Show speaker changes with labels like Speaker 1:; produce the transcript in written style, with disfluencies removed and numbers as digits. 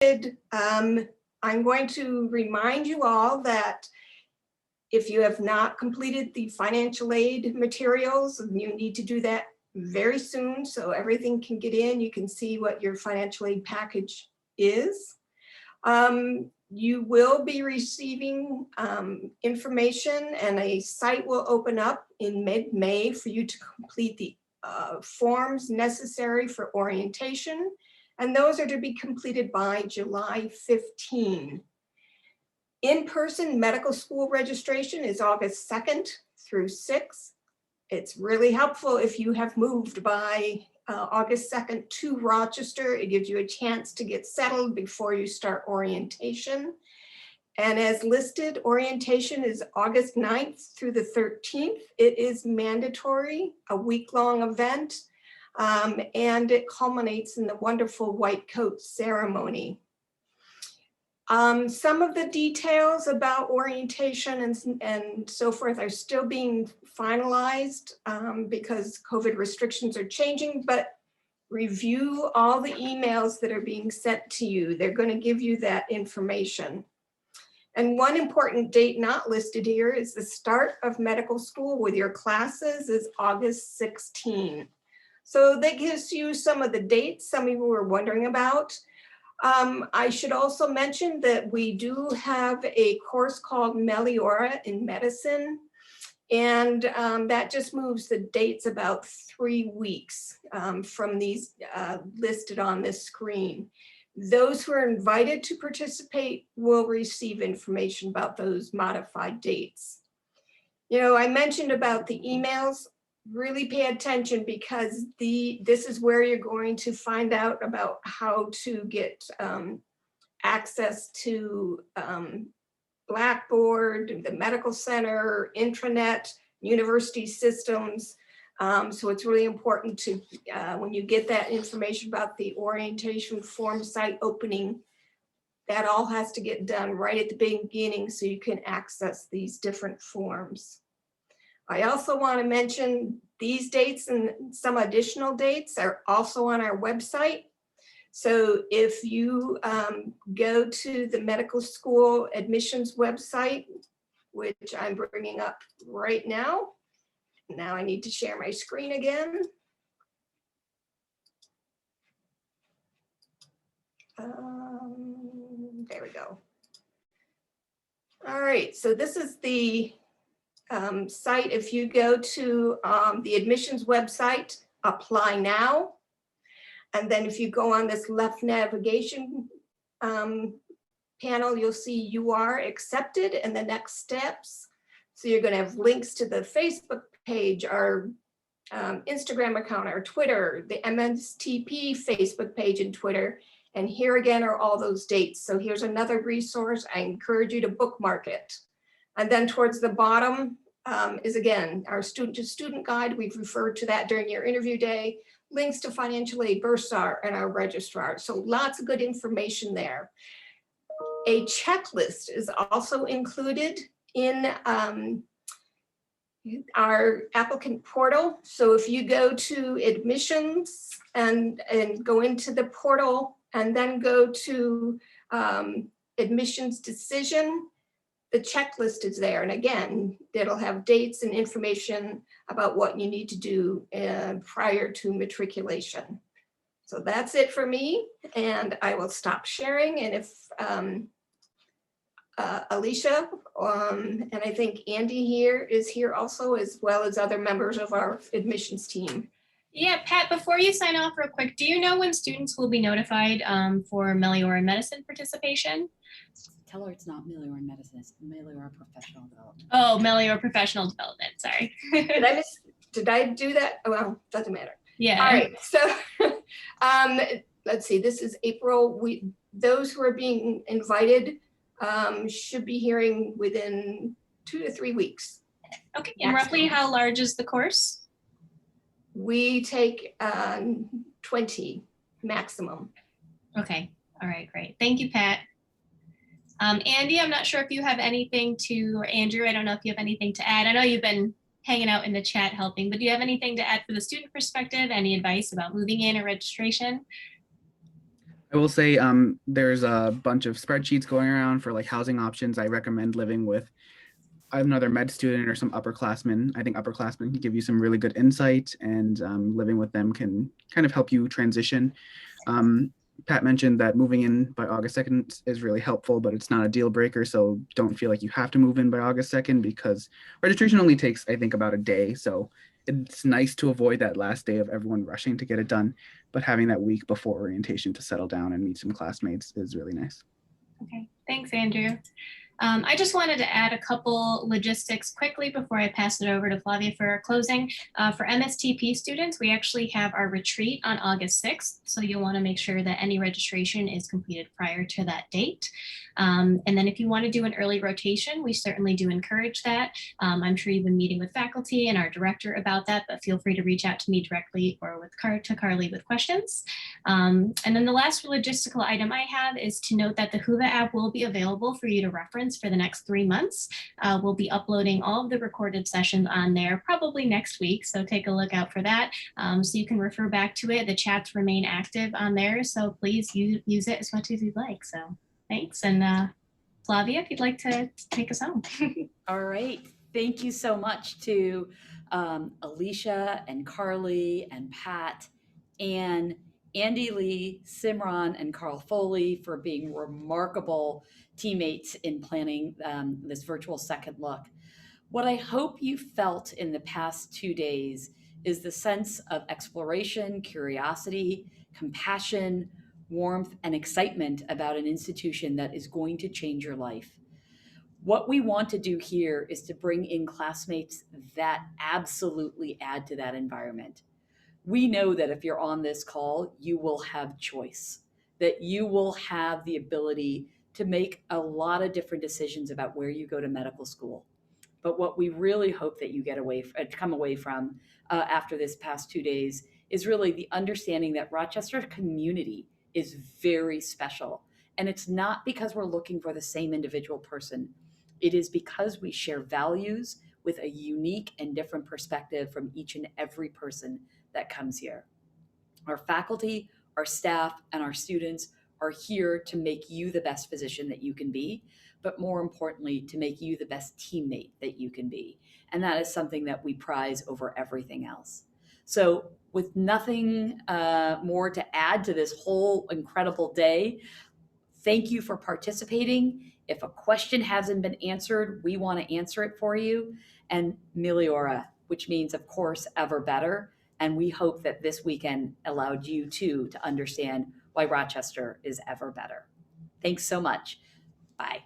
Speaker 1: I'm going to remind you all that if you have not completed the financial aid materials, you need to do that very soon so everything can get in. You can see what your financial aid package is. You will be receiving information, and a site will open up in mid-May for you to complete the forms necessary for orientation, and those are to be completed by July 15. In-person medical school registration is August 2nd through 6th. It's really helpful if you have moved by August 2nd to Rochester. It gives you a chance to get settled before you start orientation. And as listed, orientation is August 9th through the 13th. It is mandatory, a week-long event, and it culminates in the wonderful white coat ceremony. Some of the details about orientation and so forth are still being finalized because COVID restrictions are changing, but review all the emails that are being sent to you. They're going to give you that information. And one important date not listed here is the start of medical school with your classes is August 16. So that gives you some of the dates some of you were wondering about. I should also mention that we do have a course called Meliora in Medicine, and that just moves the dates about 3 weeks from these listed on this screen. Those who are invited to participate will receive information about those modified dates. You know, I mentioned about the emails. Really pay attention because this is where you're going to find out about how to get access to Blackboard, the medical center, intranet, university systems. So it's really important to, when you get that information about the orientation form site opening, that all has to get done right at the beginning so you can access these different forms. I also want to mention these dates and some additional dates are also on our website. So if you go to the medical school admissions website, which I'm bringing up right now. Now I need to share my screen again. There we go. All right, so this is the site. If you go to the admissions website, apply now. And then if you go on this left navigation panel, you'll see you are accepted and the next steps. So you're going to have links to the Facebook page, our Instagram account, our Twitter, the MSTP Facebook page and Twitter. And here again are all those dates. So here's another resource. I encourage you to bookmark it. And then towards the bottom is again, our student-to-student guide. We've referred to that during your interview day. Links to financial aid, bursar, and our registrar. So lots of good information there. A checklist is also included in our applicant portal. So if you go to admissions and go into the portal and then go to admissions decision, the checklist is there. And again, it'll have dates and information about what you need to do prior to matriculation. So that's it for me, and I will stop sharing. And if Alicia, and I think Andy here is here also, as well as other members of our admissions team.
Speaker 2: Yeah, Pat, before you sign off real quick, do you know when students will be notified for Meliora Medicine participation?
Speaker 3: Tell her it's not Meliora Medicine, it's Meliora Professional Development.
Speaker 2: Oh, Meliora Professional Development, sorry.
Speaker 1: Did I do that? Oh, well, doesn't matter.
Speaker 2: Yeah.
Speaker 1: All right, so let's see, this is April. Those who are being invited should be hearing within 2 to 3 weeks.
Speaker 2: Okay, and roughly how large is the course?
Speaker 1: We take 20 maximum.
Speaker 2: Okay, all right, great. Thank you, Pat. Andy, I'm not sure if you have anything to, or Andrew, I don't know if you have anything to add. I know you've been hanging out in the chat helping, but do you have anything to add for the student perspective? Any advice about moving in or registration?
Speaker 4: I will say there's a bunch of spreadsheets going around for like housing options. I recommend living with another med student or some upperclassmen. I think upperclassmen can give you some really good insight, and living with them can kind of help you transition. Um, Pat mentioned that moving in by August 2nd is really helpful, but it's not a deal breaker. So don't feel like you have to move in by August 2nd because registration only takes, I think, about a day. So it's nice to avoid that last day of everyone rushing to get it done, but having that week before orientation to settle down and meet some classmates is really nice.
Speaker 2: Okay, thanks, Andrew. I just wanted to add a couple logistics quickly before I pass it over to Flavia for our closing. For MSTP students, we actually have our retreat on August 6th. So you'll want to make sure that any registration is completed prior to that date. And then if you want to do an early rotation, we certainly do encourage that. I'm sure you've been meeting with faculty and our director about that, but feel free to reach out to me directly or with Carly with questions. And then the last logistical item I have is to note that the Whova app will be available for you to reference for the next 3 months. We'll be uploading all of the recorded sessions on there probably next week, so take a look out for that. So you can refer back to it. The chats remain active on there, so please use it as much as you'd like. So thanks, and Flavia, if you'd like to take us home.
Speaker 3: All right. Thank you so much to Alicia and Carly and Pat and Andy Lee, Simran, and Carl Foley for being remarkable teammates in planning this virtual second look. What I hope you felt in the past 2 days is the sense of exploration, curiosity, compassion, warmth, and excitement about an institution that is going to change your life. What we want to do here is to bring in classmates that absolutely add to that environment. We know that if you're on this call, you will have choice, that you will have the ability to make a lot of different decisions about where you go to medical school. But what we really hope that you come away from after this past 2 days is really the understanding that Rochester community is very special. And it's not because we're looking for the same individual person. It is because we share values with a unique and different perspective from each and every person that comes here. Our faculty, our staff, and our students are here to make you the best physician that you can be, but more importantly, to make you the best teammate that you can be. And that is something that we prize over everything else. So with nothing more to add to this whole incredible day, thank you for participating. If a question hasn't been answered, we want to answer it for you. And Meliora, which means, of course, ever better. And we hope that this weekend allowed you too to understand why Rochester is ever better. Thanks so much. Bye.